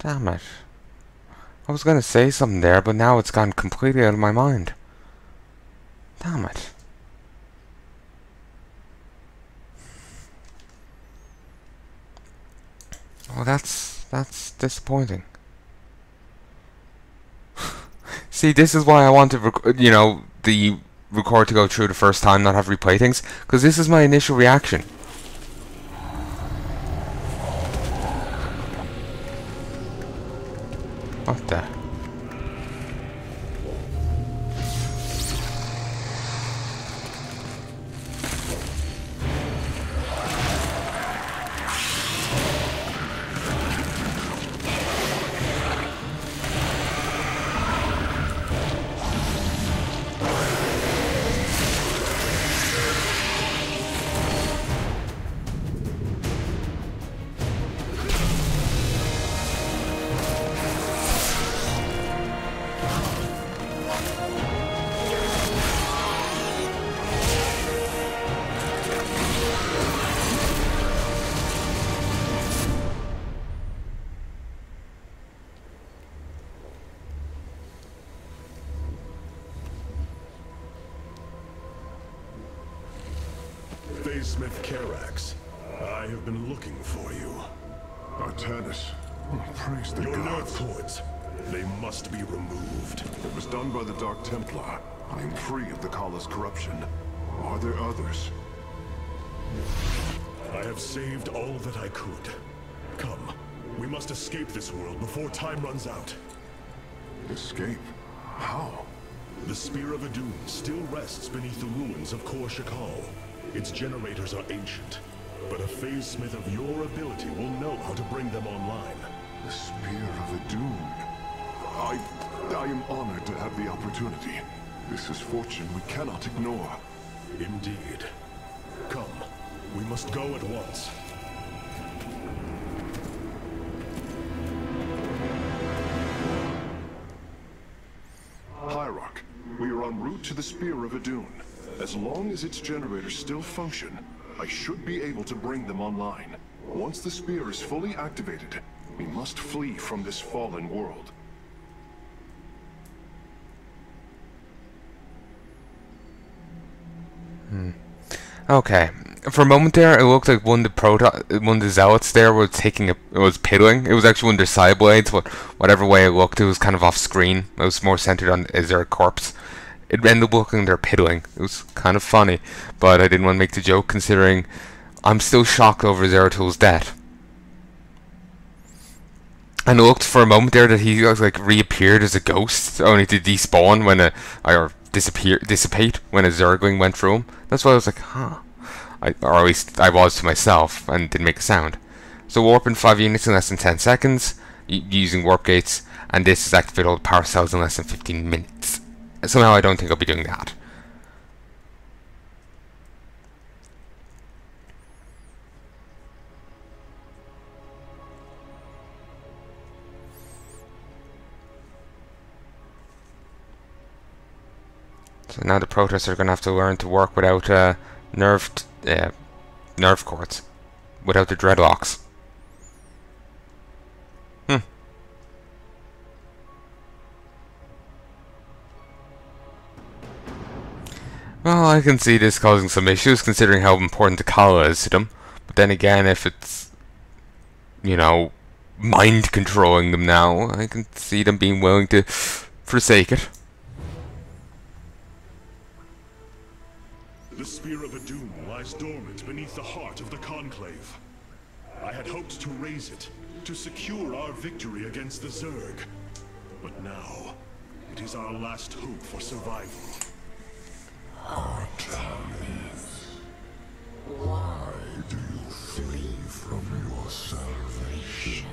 Damn it. I was gonna say something there, but now it's gone completely out of my mind. Damn it. Well, that's disappointing. See, this is why I want to, the record to go through the first time, not have replay things, because this is my initial reaction. What the? Smith Carax, I have been looking for you. Artanis, praise the Your gods. nerve cords, they must be removed. It was done by the Dark Templar. I am free of the Kala's corruption. Are there others? I have saved all that I could. Come, we must escape this world before time runs out. Escape? How? The Spear of Adun still rests beneath the ruins of Kor Shakal. Its generators are ancient, but a phase smith of your ability will know how to bring them online. The Spear of Adun. I am honored to have the opportunity. This is fortune we cannot ignore. Indeed. Come, we must go at once. Hierarch, we are en route to the Spear of Adun. As long as its generators still function, I should be able to bring them online. Once the spear is fully activated, we must flee from this fallen world. Okay. For a moment there, it looked like one of the zealots there was piddling. It was actually one of their side blades, but whatever way it looked, it was kind of off screen. It was more centered on is there a corpse. It ended up looking they're piddling. It was kind of funny, but I didn't want to make the joke considering I'm still shocked over Zerathul's death. And it looked for a moment there that he like reappeared as a ghost, only to despawn when or dissipate when a Zergling went through him. That's why I was like, huh. Or at least I was to myself and didn't make a sound. So warping 5 units in less than 10 seconds using warp gates, and this is activate all the power cells in less than 15 minutes. Somehow I don't think I'll be doing that. So now the Protoss are going to have to learn to work without nerve cords, without the dreadlocks. Well, I can see this causing some issues considering how important the Kala is to them. But then again, if it's, mind controlling them now, I can see them being willing to forsake it. The Spear of Adun lies dormant beneath the heart of the Conclave. I had hoped to raise it, to secure our victory against the Zerg. But now, it is our last hope for survival. Artanis, why do you flee from your salvation?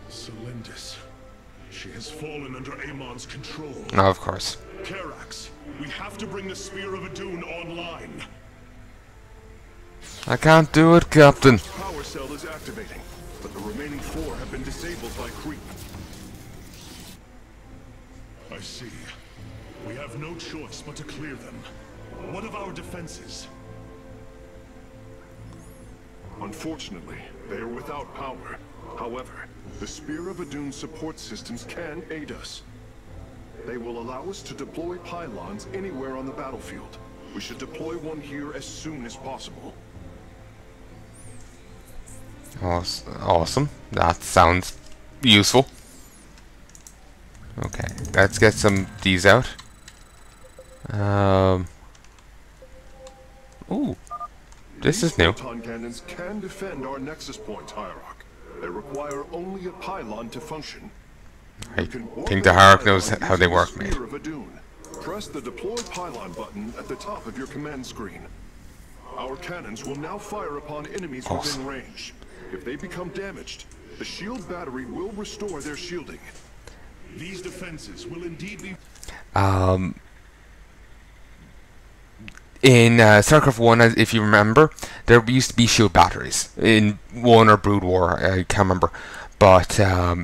Selendis. She has fallen under Amon's control. Oh, of course. Carax, we have to bring the Spear of Adun online. I can't do it, Captain. Power cell is activating, but the remaining 4 have been disabled by creep. I see. We have no choice but to clear them. What of our defenses? Unfortunately, they are without power. However, the Spear of Adun support systems can aid us. They will allow us to deploy pylons anywhere on the battlefield. We should deploy one here as soon as possible. Awesome. That sounds useful. Okay, let's get some these out. Ooh, this is new. Photon cannons can defend our nexus points, Hierarch. They require only a pylon to function. I think the Hierarch knows how they work, mate. Press the deploy pylon button at the top of your command screen. Our cannons will now fire upon enemies within range. If they become damaged, the shield battery will restore their shielding. These defenses will indeed be... In StarCraft 1, if you remember, there used to be shield batteries. In 1 or Brood War, I can't remember. But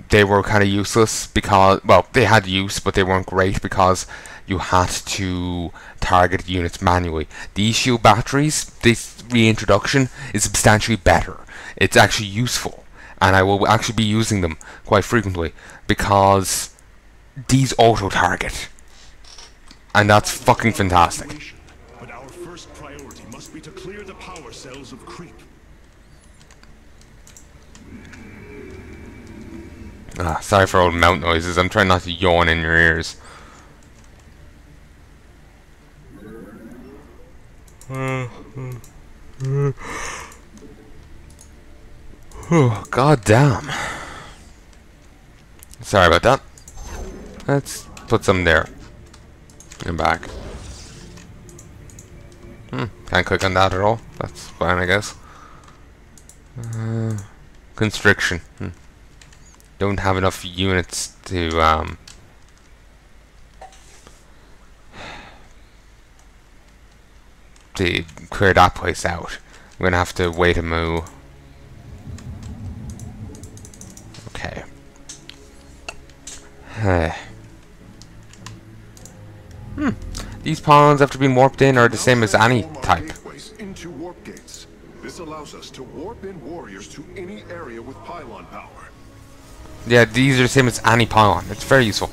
they were kind of useless because, well, they had use, but they weren't great because you had to target units manually. These shield batteries, this reintroduction is substantially better. It's actually useful, and I will actually be using them quite frequently because these auto-target, and that's fucking fantastic. But our first priority must be to clear the power cells of Creep. Sorry for all the mount noises. I'm trying not to yawn in your ears. Oh, god damn. Sorry about that. Let's put some there. And back. Can't click on that at all. That's fine, I guess. Constriction. Don't have enough units to clear that place out. I'm gonna have to wait a moo. Okay. These pawns, after being warped in, are the same as any type. Into warp gates. This allows us to warp in warriors to any area with pylon power. Yeah, these are the same as any pylon. It's very useful.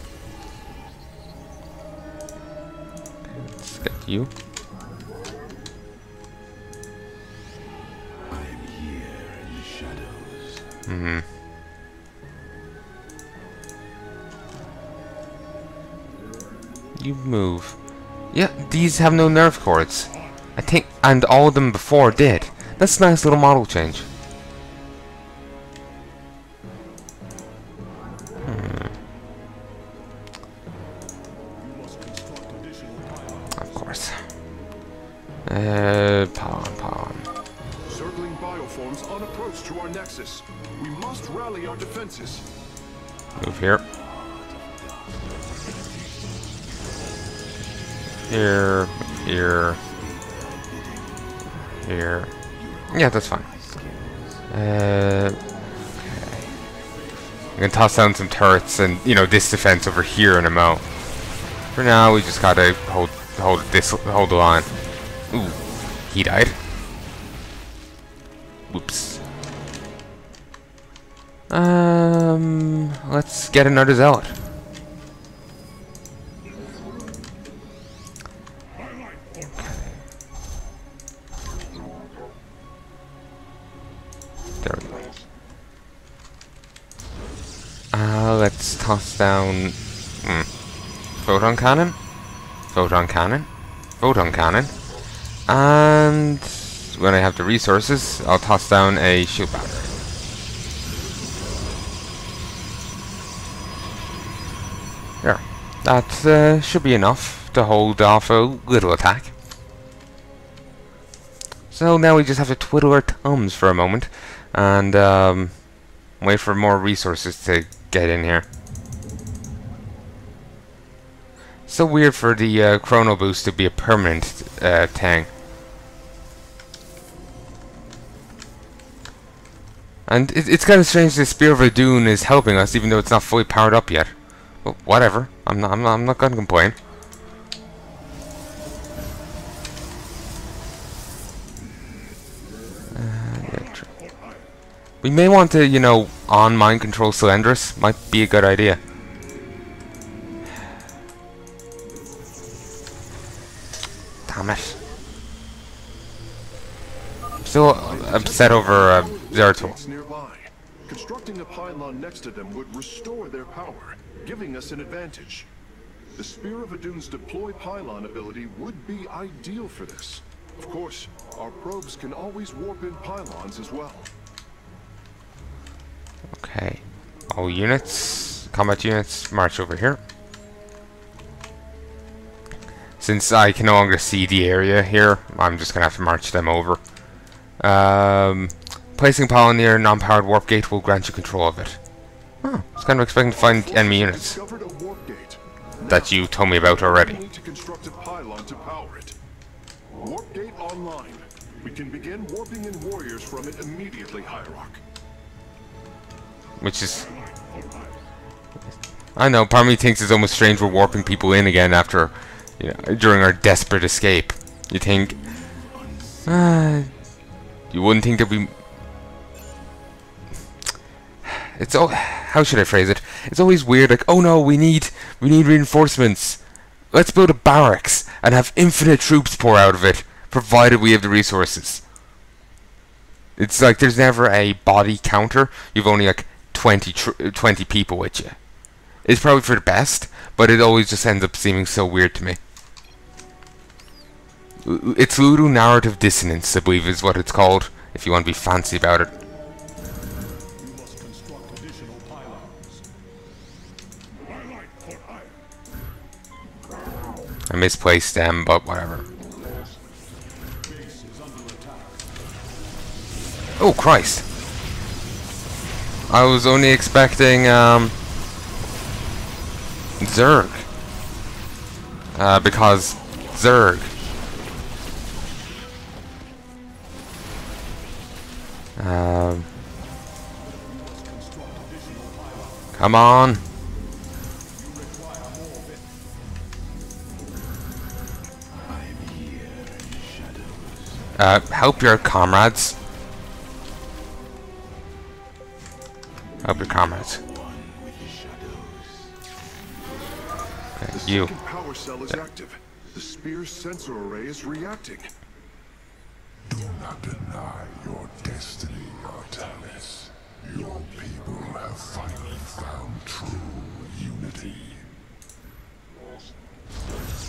Let's get you. I'm here in the shadows. You move. Yeah, these have no nerve cords. I think, and all of them before did. That's a nice little model change. Of course. Pawn. Circling bioforms on approach to our nexus. We must rally our defenses. Move here. Here. Yeah, that's fine. Okay. I'm gonna toss down some turrets and, you know, this defense over here in a mo. For now, we just gotta hold the line. Ooh, he died. Whoops. Let's get another zealot. There we go. Let's toss down photon cannon, and when I have the resources, I'll toss down a shield battery. There. That should be enough to hold off a little attack. So now we just have to twiddle our thumbs for a moment and wait for more resources to get in here. So weird for the chrono boost to be a permanent thing. And it's kind of strange the Spear of Adun is helping us even though it's not fully powered up yet. But whatever. I'm not gonna complain. We may want to, you know, on mind control Cylindris. Might be a good idea. Damn it. I'm still upset over Zeratul. Nearby. Constructing a pylon next to them would restore their power, giving us an advantage. The Spear of Adun's deploy pylon ability would be ideal for this. Of course, our probes can always warp in pylons as well. Okay. All units, combat units, march over here. Since I can no longer see the area here, I'm just gonna have to march them over. Placing pylon near a non-powered warp gate will grant you control of it. Oh, I was kind of expecting to find enemy units that you told me about already. We need to construct a pylon to power it. Warp gate online. We can begin warping in warriors from it immediately, Hierarch. Which is... I know, part of me thinks it's almost strange we're warping people in again after, you know, during our desperate escape. You think... you wouldn't think that we... It's all... How should I phrase it? It's always weird, like, oh no, we need reinforcements. Let's build a barracks and have infinite troops pour out of it, provided we have the resources. It's like there's never a body counter. You've only like 20 people with you. It's probably for the best, but it always just ends up seeming so weird to me. It's Ludo narrative dissonance, I believe is what it's called, if you want to be fancy about it. You must construct additional pylons. I misplaced them, but whatever. Oh Christ! I was only expecting Zerg, because Zerg. Come on. Help your comrades. Help your comrades. Okay, The you. second power cell is active. The spear's sensor array is reacting. Do not deny your destiny, Artalis. Your people have finally found true unity.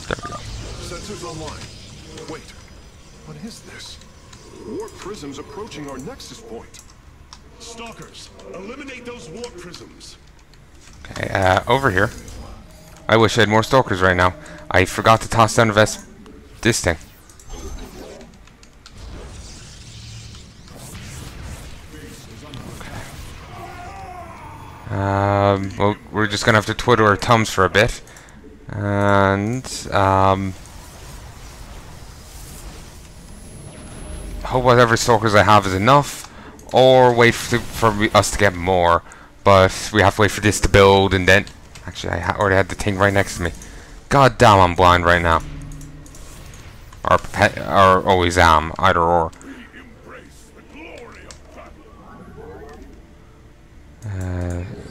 There we go. Sensors online. Wait, what is this? Warp prisms approaching our nexus point. Stalkers, eliminate those warp prisms. Okay, over here. I wish I had more stalkers right now. I forgot to toss down this thing. Well, we're just gonna have to twiddle our thumbs for a bit, and hope whatever stalkers I have is enough, or wait for us to get more. But we have to wait for this to build, and then actually I already had the thing right next to me. God damn, I'm blind right now. Or always am, either or.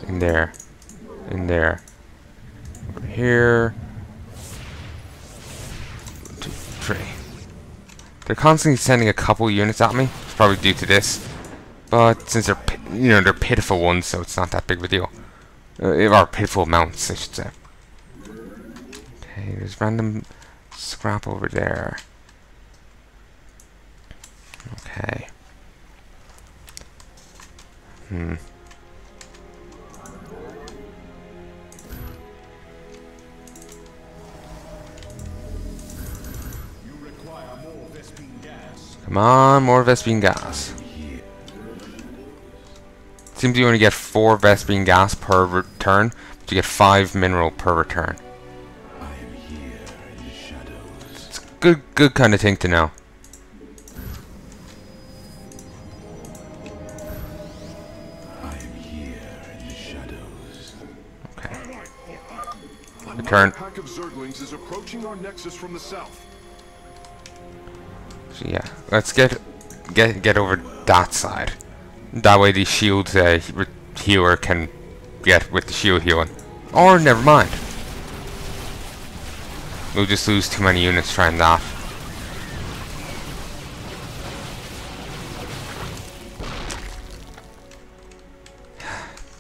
In there. In there. Over here. 1, 2, 3. They're constantly sending a couple units at me. It's probably due to this. But since they're, they're pitiful ones, so it's not that big of a deal. Or pitiful amounts, I should say. Okay, there's random scrap over there. Okay. Come on, more Vespene gas. Seems you only get 4 Vespene gas per return, but you get 5 mineral per return. It's a good kind of thing to know. Okay. Return. A pack of Zerglings is approaching our nexus from the south. So yeah, let's get over that side. That way the shield healer can get with the shield healing. Or never mind. We'll just lose too many units trying that.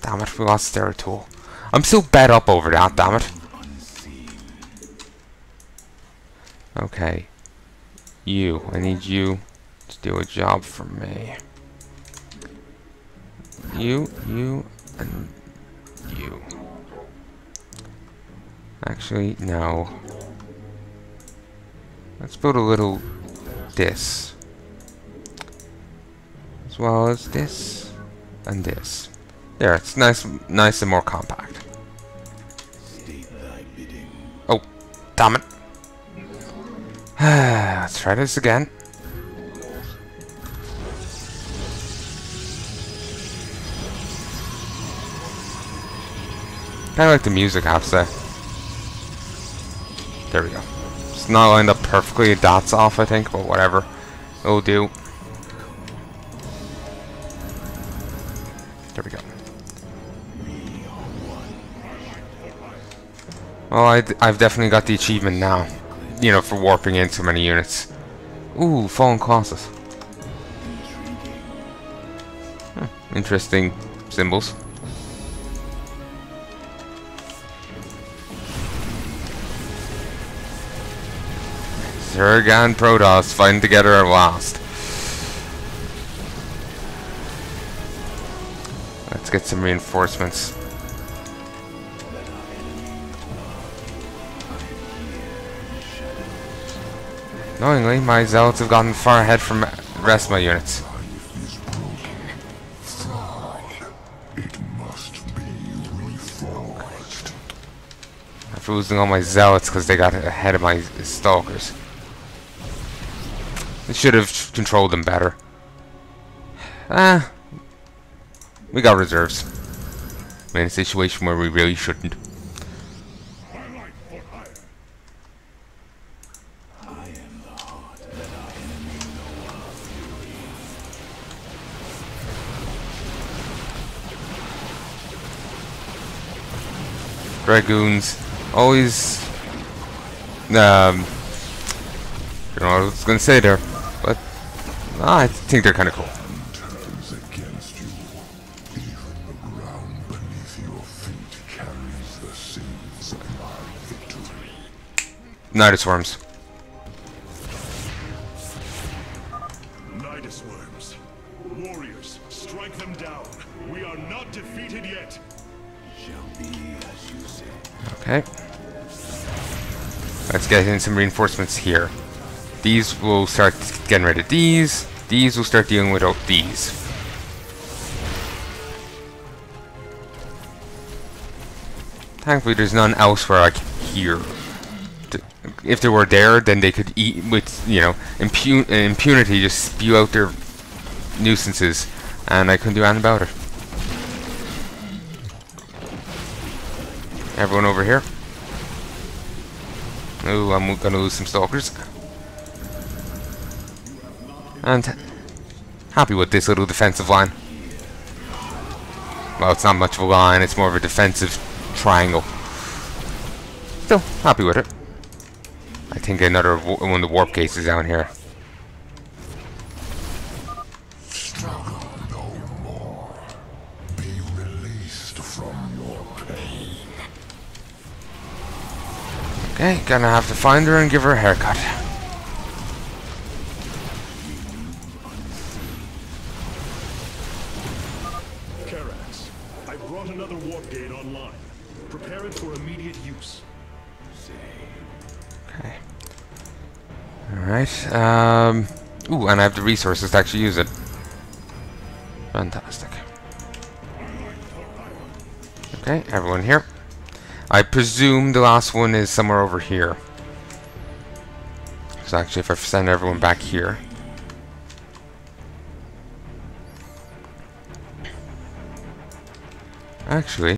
Damn it, we lost their tool. I'm still bet up over that, damn it. Okay. I need you to do a job for me. You, and you. Actually, no. Let's build a little this. As well as this and this. There, it's nice and more compact. Oh, damn it. Let's try this again. Kinda like the music, I have to say. There we go. It's not lined up perfectly, dots off I think, but whatever. It'll do. There we go. Well, I've definitely got the achievement now. You know, for warping in so many units. Ooh, fallen colossus. Interesting symbols. Zerg and Protoss fighting together at last. Let's get some reinforcements. Knowingly, my zealots have gotten far ahead from the rest of my units. After losing all my zealots because they got ahead of my stalkers. I should have controlled them better. We got reserves. I'm in a situation where we really shouldn't. Dragoons, always, I don't know what I was going to say there, but I think they're kind of cool. Turns against you. Even the ground beneath your feet carries the sins of my victory. Nidus worms. Nidus worms. Warriors, strike them down. We are not defeated yet. Okay. Let's get in some reinforcements here. These will start getting rid of these. These will start dealing with these. Thankfully, there's none elsewhere I can hear. If there were there, then they could eat with, you know, impunity, just spew out their nuisances, and I couldn't do anything about it. Everyone over here. Ooh, I'm gonna lose some stalkers. And happy with this little defensive line. Well, it's not much of a line, it's more of a defensive triangle. Still, happy with it. I think another one of the warp cases down here. Struggle no more. Be released from your pain. Okay, gonna have to find her and give her a haircut. Karax, I brought another warp gate online. Prepare it for immediate use. Okay. Alright, ooh, and I have the resources to actually use it. Fantastic. Okay, everyone here. I presume the last one is somewhere over here. So actually, if I send everyone back here. Actually,